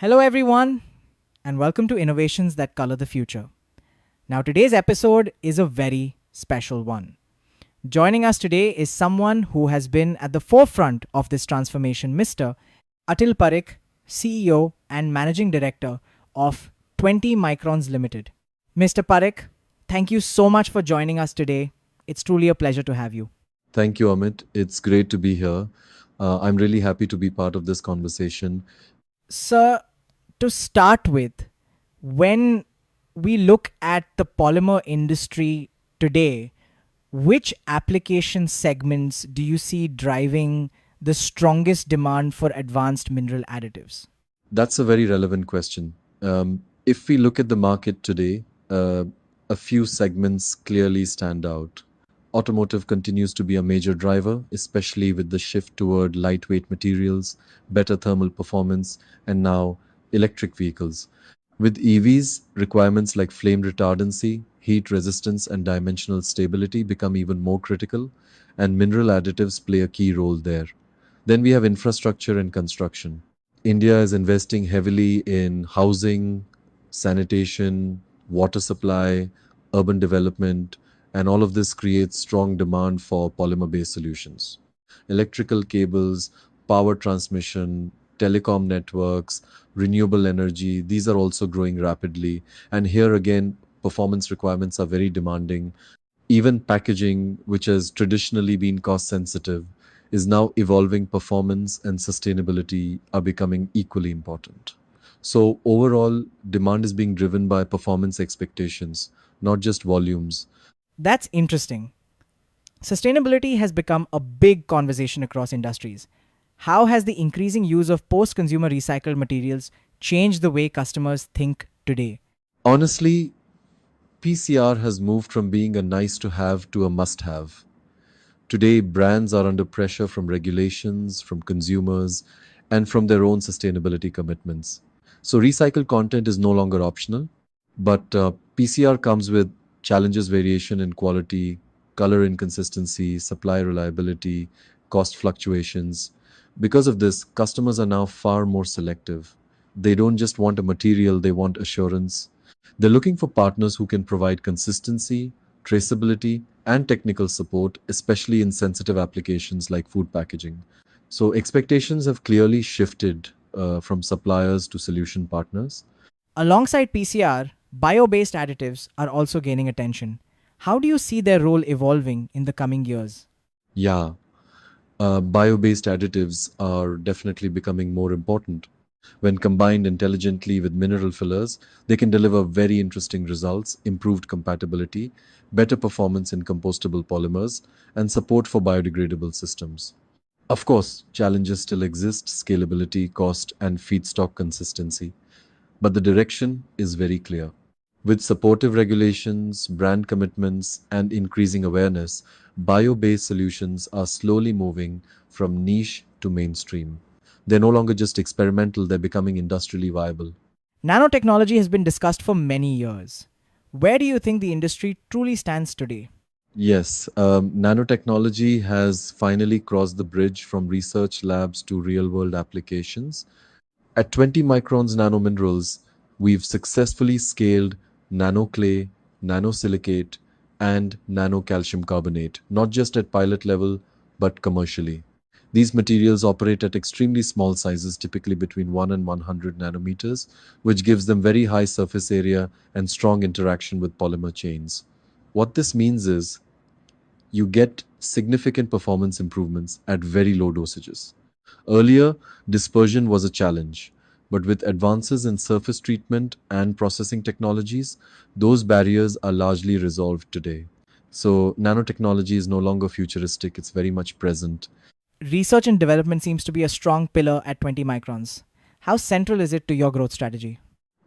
Hello, everyone, and welcome to Innovations That Color the Future. Now, today's episode is a very special one. Joining us today is someone who has been at the forefront of this transformation, Mr. Atil Parikh, CEO and Managing Director of 20 Microns Limited. Mr. Parikh, thank you so much for joining us today. It's truly a pleasure to have you. Thank you, Amit. It's great to be here. I'm really happy to be part of this conversation. Sir, to start with, when we look at the polymer industry today, which application segments do you see driving the strongest demand for advanced mineral additives? That's a very relevant question. If we look at the market today, a few segments clearly stand out. Automotive continues to be a major driver, especially with the shift toward lightweight materials, better thermal performance, and now electric vehicles. With EVs, requirements like flame retardancy, heat resistance, and dimensional stability become even more critical, and mineral additives play a key role there. Then we have infrastructure and construction. India is investing heavily in housing, sanitation, water supply, urban development, and all of this creates strong demand for polymer based solutions. Electrical cables, power transmission, telecom networks, renewable energy, these are also growing rapidly. And here again, performance requirements are very demanding. Even packaging, which has traditionally been cost sensitive, is now evolving. Performance and sustainability are becoming equally important. So, overall, demand is being driven by performance expectations, not just volumes. That's interesting. Sustainability has become a big conversation across industries. How has the increasing use of post consumer recycled materials changed the way customers think today? Honestly, PCR has moved from being a nice to have to a must have. Today, brands are under pressure from regulations, from consumers, and from their own sustainability commitments. So, recycled content is no longer optional, but PCR comes with challenges variation in quality, color inconsistency, supply reliability, cost fluctuations. Because of this, customers are now far more selective. They don't just want a material, they want assurance. They're looking for partners who can provide consistency, traceability, and technical support, especially in sensitive applications like food packaging. So, expectations have clearly shifted from suppliers to solution partners. Alongside PCR, bio based additives are also gaining attention. How do you see their role evolving in the coming years? Yeah, bio based additives are definitely becoming more important. When combined intelligently with mineral fillers, they can deliver very interesting results, improved compatibility, better performance in compostable polymers, and support for biodegradable systems. Of course, challenges still exist: scalability, cost, and feedstock consistency. But the direction is very clear. With supportive regulations, brand commitments, and increasing awareness, bio based solutions are slowly moving from niche to mainstream. They're no longer just experimental, they're becoming industrially viable. Nanotechnology has been discussed for many years. Where do you think the industry truly stands today? Yes, nanotechnology has finally crossed the bridge from research labs to real world applications. At 20 microns nanominerals, we've successfully scaled nanoclay, nanosilicate, and nanocalcium carbonate, not just at pilot level, but commercially. These materials operate at extremely small sizes, typically between 1 and 100 nanometers, which gives them very high surface area and strong interaction with polymer chains. What this means is you get significant performance improvements at very low dosages. Earlier, dispersion was a challenge, but with advances in surface treatment and processing technologies, those barriers are largely resolved today. So, nanotechnology is no longer futuristic, it's very much present. Research and development seems to be a strong pillar at 20 microns. How central is it to your growth strategy?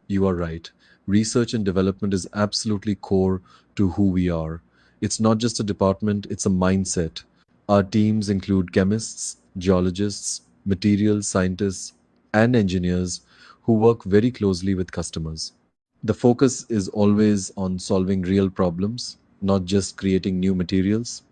You are right. Research and development is absolutely core to who we are. It's not just a department, it's a mindset. Our teams include chemists, geologists, materials scientists, and engineers who work very closely with customers. The focus is always on solving real problems, not just creating new materials.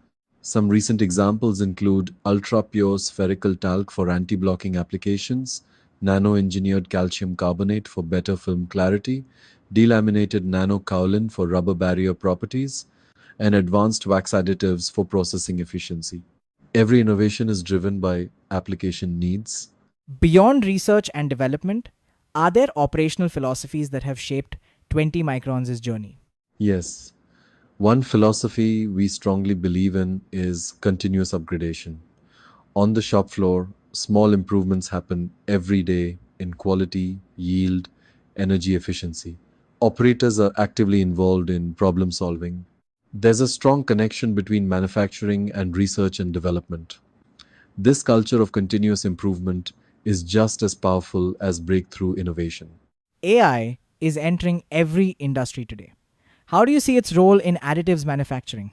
Some recent examples include ultra pure spherical talc for anti blocking applications, nano-engineered calcium carbonate for better film clarity, delaminated nano-kaolin for rubber barrier properties, and advanced wax additives for processing efficiency. Every innovation is driven by application needs. Beyond research and development, are there operational philosophies that have shaped 20 Microns' journey? Yes, one philosophy we strongly believe in is continuous upgradation. On the shop floor, small improvements happen every day in quality, yield, energy efficiency. Operators are actively involved in problem solving. There's a strong connection between manufacturing and research and development. This culture of continuous improvement is just as powerful as breakthrough innovation. AI is entering every industry today. How do you see its role in additives manufacturing?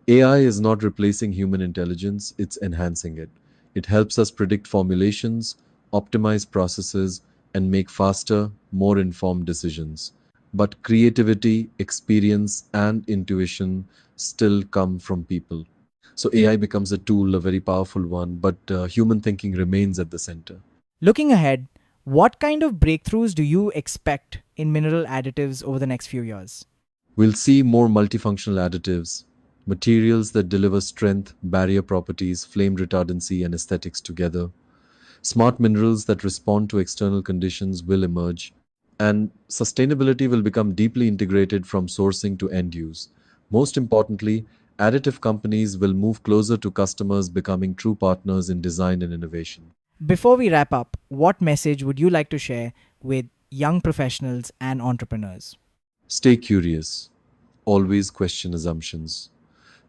AI is not replacing human intelligence, it's enhancing it. It helps us predict formulations, optimize processes, and make faster, more informed decisions. But creativity, experience, and intuition still come from people. So AI becomes a tool, a very powerful one, but human thinking remains at the center. Looking ahead, what kind of breakthroughs do you expect in mineral additives over the next few years? We'll see more multifunctional additives, materials that deliver strength, barrier properties, flame retardancy, and aesthetics together. Smart minerals that respond to external conditions will emerge, and sustainability will become deeply integrated from sourcing to end use. Most importantly, additive companies will move closer to customers, becoming true partners in design and innovation. Before we wrap up, what message would you like to share with young professionals and entrepreneurs? Stay curious, always question assumptions.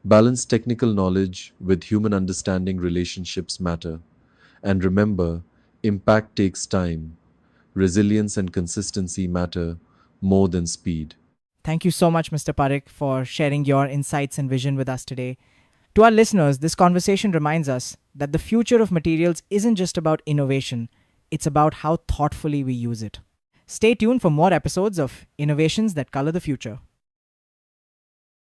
Balance technical knowledge with human understanding, relationships matter. And remember, impact takes time. Resilience and consistency matter more than speed. Thank you so much, Mr. Parikh, for sharing your insights and vision with us today. To our listeners, this conversation reminds us that the future of materials isn't just about innovation, it's about how thoughtfully we use it. Stay tuned for more episodes of Innovations That Color the Future.